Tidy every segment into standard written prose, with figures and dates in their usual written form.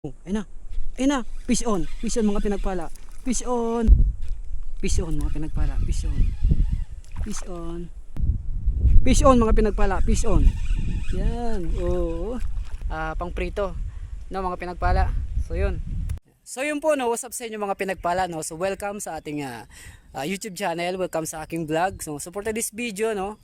Oh, ayun na. Ayun na. Fish on mga pinagpala. Fish on. Fish on mga pinagpala. Fish on. Fish on. Fish on mga pinagpala. Fish on. Yan. Oh. Pang prito. No, mga pinagpala. So yun. So yun po, no, what's up sa inyo mga pinagpala, no? So welcome sa ating YouTube channel. Welcome sa aking vlog. So support this video, no?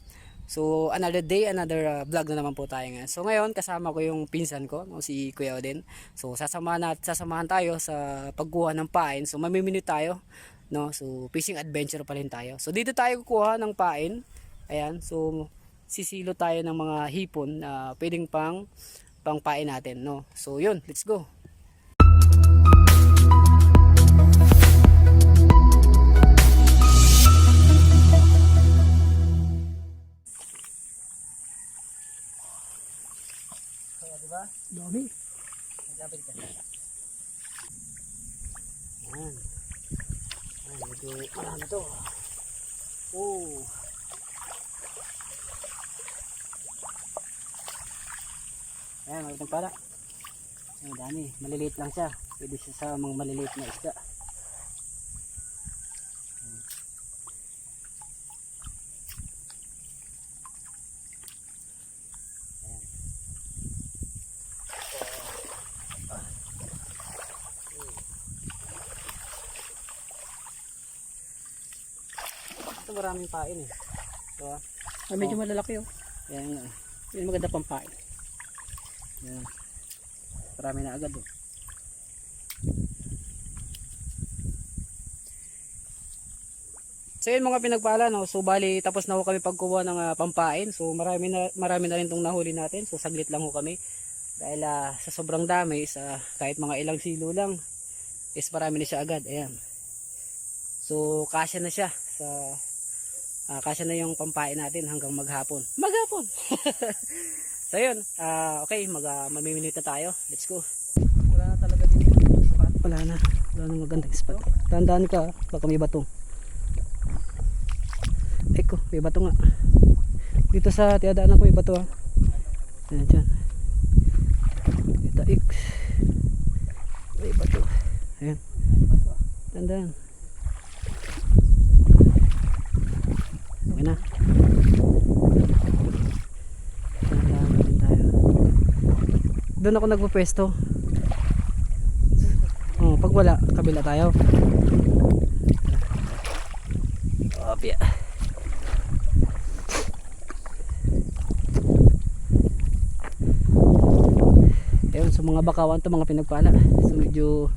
So another day, another vlog na naman po tayo ngayon. So ngayon kasama ko yung pinsan ko, no, si Kuya Odin. So sasamahan tayo sa pagkuha ng pain. So mamimili tayo, no. So fishing adventure pa rin tayo. So dito tayo kukuha ng pain. Ayan, so sisilo tayo ng mga hipon na pwedeng pang pain natin, no. So yun, let's go. Diba? Dami. Lapit ka. Ayan. Ayan, medyo marami to. Oh. Ayan, magandang pala. Ayan, dami. Maliliit lang siya. Pwede siya sa mga maliliit na isda. Ito maraming pain eh. So, medyo malalaki oh. Yan nga. Yun maganda pang pain. Yan. Marami na agad oh. So yun mga pinagpala, no. So bali tapos na ho kami pagkuha ng pampain. So marami na rin tong nahuli natin. So saglit lang ho kami. Dahil sa sobrang dami, kahit mga ilang silo lang is marami na siya agad. Ayan. So kasya na siya sa kasya na yung pampain natin hanggang maghapon. Maghapon. So yun, okay, mamimili na tayo. Let's go. Wala na talaga dito yung spot. Wala na magandang spot. Tandaan ka, baka may bato. Eko, may bato nga. Dito sa tiadaan ako may bato ha. Ayan dyan. Kita X. May bato. Ayan. Tandaan. Okay na. Tandaan natin tayo. Doon ako nagpupwesto. Oh, pag wala, kabila tayo. Opya. Ayun, so mga bakawan to mga pinagpala. So medyo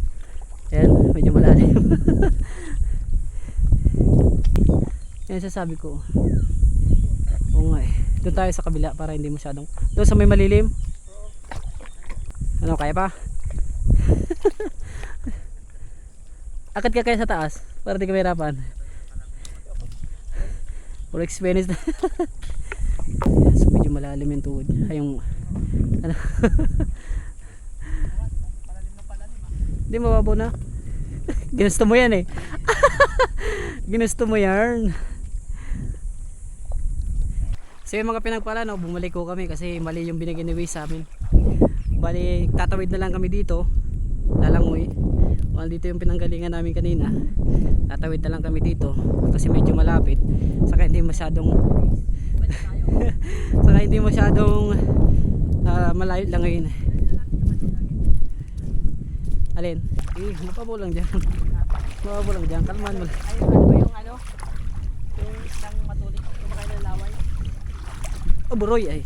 malalim. Yan sasabi ko. Oo nga eh. Doon tayo sa kabila para hindi masyadong. Doon sa may malilim. Ano, kaya pa? Akit ka kaya sa taas para di ka mahirapan. Puro experience na. Yan, so medyo malalim yung tuhod. Ay yung ano. Hindi mababaw na. Ginusto mo yan eh. Ginusto mo yan. So yung mga pinagpala, no, bumalik ko kami kasi mali yung binigay ni Waze sa amin. Bali, tatawid na lang kami dito. Lalangoy. Dito yung pinanggalingan namin kanina. Tatawid na lang kami dito kasi medyo malapit. Saka hindi masyadong malayo lang ngayon. Alin? Mapabaw lang dyan. Mapabaw lang dyan. Kalman mo. Ay, ano ba yung ano? Yung isang matulik. Kumakain ng laway. Oh, buroy ay.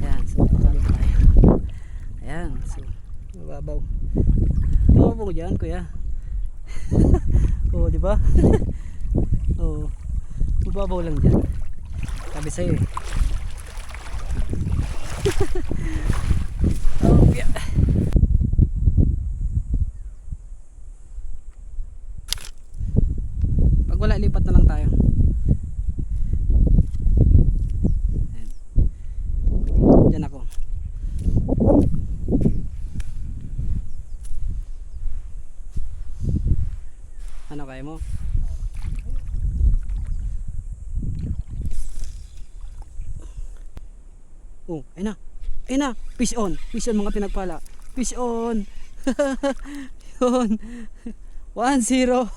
Ayan, so tayo. Ayan, so mababaw. Mababaw dyan, kuya. Oh, di ba? Oh, mababaw lang dyan. Sabi sa'yo eh. Oh, yeah. Pag wala, lipat na lang tayo. Ayan. Diyan ako. Ano kaya mo? Oh, ayun na. Ayun na. Fish on mga pinagpala. Fish on. Yun. 1-0. Ano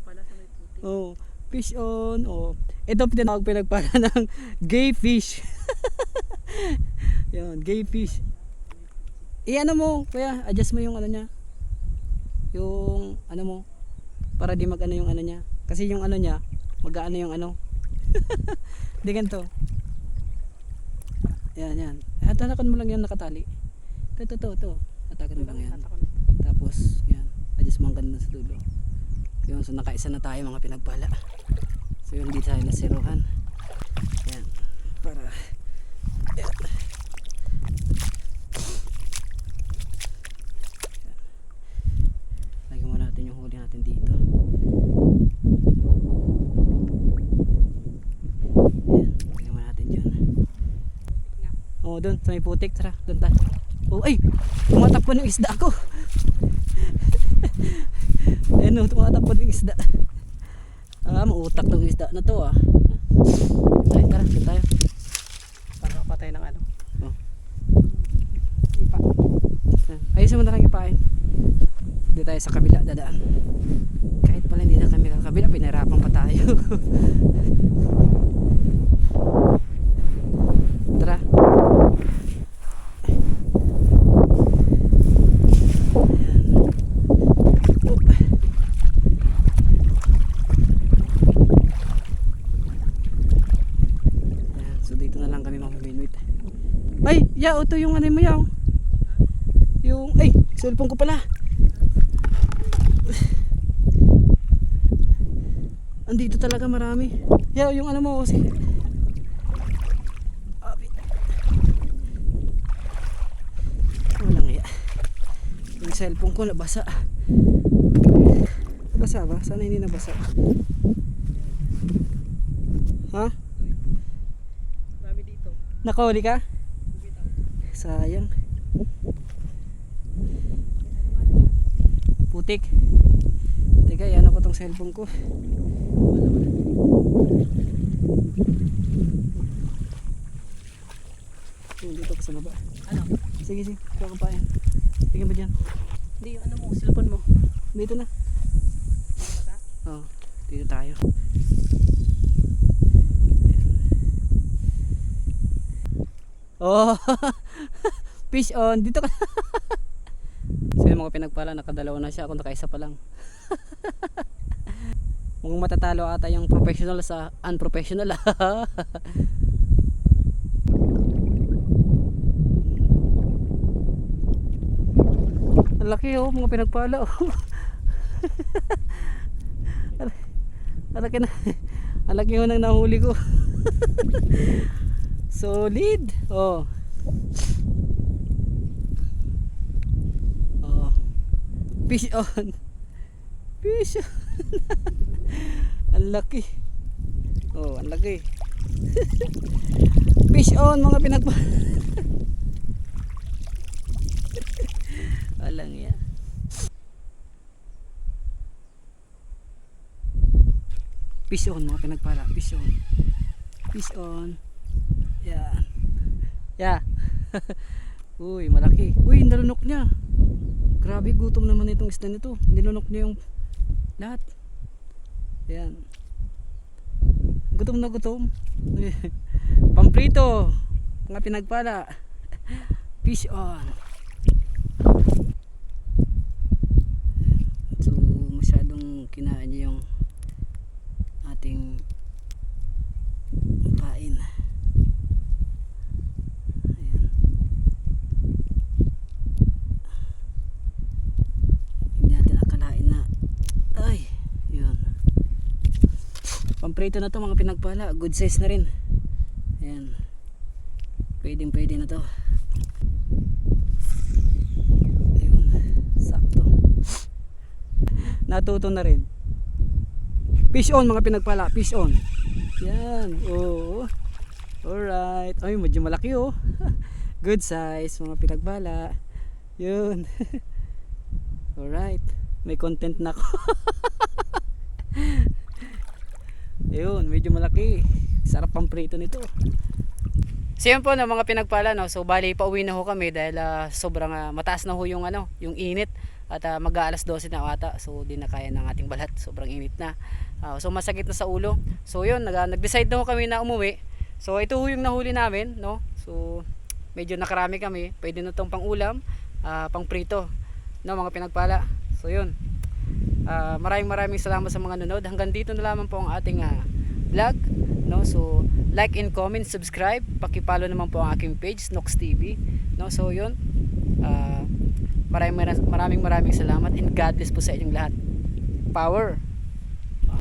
pala sa may puti. Oh, fish on. Oh. Ito pinagpala ng gay fish. Yun, gay fish. Ano mo, kuya, adjust mo yung ano niya. Yung ano mo para di mag-ano yung ano niya. Kasi yung ano niya, mag-aano yung ano. Di ganito. Yan, yan. Hatakan mo lang yan nakatali. Ito. Hatakan mo lang yan. Tapos, yan. Adjust mo ang ganda sa dulo. Yun, so nakaisa na tayo mga pinagpala. So yun, di tayo nasiruhan. Yan. Para, yan. Lagyan mo natin yung huli natin dito. Yan. Lagyan mo natin dyan. Oo, doon. Sa may putik. Tara, doon tayo. Oh, ay! Tumatakbo ng isda ako. Ayun o, tumatakbo ng isda. Mautak tong isda na to ah. Ay, tara, doon tayo. Para kapatay ng ano. Oh. Ipa. Ayusin mo na lang ipain. Hindi tayo sa kabila dadaan. Kahit pala hindi na kami kakabila, pinahirapan pa tayo. Tara. Ayan. Oop. Ayan. So dito na lang kami mamiminwit. Ay, ito yung ano mo yaw. Yung, cellphone ko pala. Andito talaga marami. Yung ano mo kasi. Walang iya. Yung cellphone ko nabasa. Nabasa ba? Sana hindi nabasa. Ha? Dami dito. Nakahuli ka? Sayang. Putik. Teka, yan ako tong cellphone ko. Dito ko sa baba. Ano? Sige, kuha ka pa yan. Sige ba dyan? Hindi yung ano mo, cellphone mo. Dito na. Oo, dito tayo. Oh, fish on. Dito ka. So yung mga pinagpala, nakadalawa na siya. Ako nakaisa pa lang. Mukhang matatalo ata yung professional sa unprofessional. Ang laki oh, mga pinagpala oh. Ang laki na. Ang laki ho nang nahuli ko. Solid. Oh. Oh. Fish on. Fish on. Ang laki. Oh, ang laki. Fish on mga pinagpala. Walang yan. Fish on mga pinagpala. Fish on. Fish on. Yan. Yeah. Uy, malaki. Uy, nalunok niya. Grabe, gutom naman itong isda nito. Nilunok niya yung lahat. Yan. Gutom na gutom. Pamprito. Mga pinagpala. Fish on. So, masyadong kinain niya yung ating kain. Ayan. Hindi natin akalain na yun. Pamprito na to mga pinagpala. Good size na rin. Ayan. Pwede na to. Ayun. Sakto. Natuto na rin. Fish on mga pinagpala. Fish on. Yan. Oh. Alright. Ay, medyo malaki oh. Good size mga pinagpala. Yun. Alright. May content na ako. Ayun, medyo malaki. Sarap pang prito nito. So yun po no, mga pinagpala no. So bali pauwi na ho kami dahil sobrang mataas na ho yung ano, yung init at mag-aalas 12 na ata. So di na kaya ng ating balat. Sobrang init na. So masakit na sa ulo. So yun, nag-decide na ho kami na umuwi. So ito ho yung nahuli namin no. So medyo nakarami kami. Pwede na tong pang-ulam, pang-prito no mga pinagpala. So yun. Maraming salamat sa mga nanood. Hanggang dito na lamang po ang ating vlog no. So like and comment, subscribe, paki-follow naman po ang aking page Nox TV no. So yun, maraming salamat and God bless po sa inyong lahat. Power.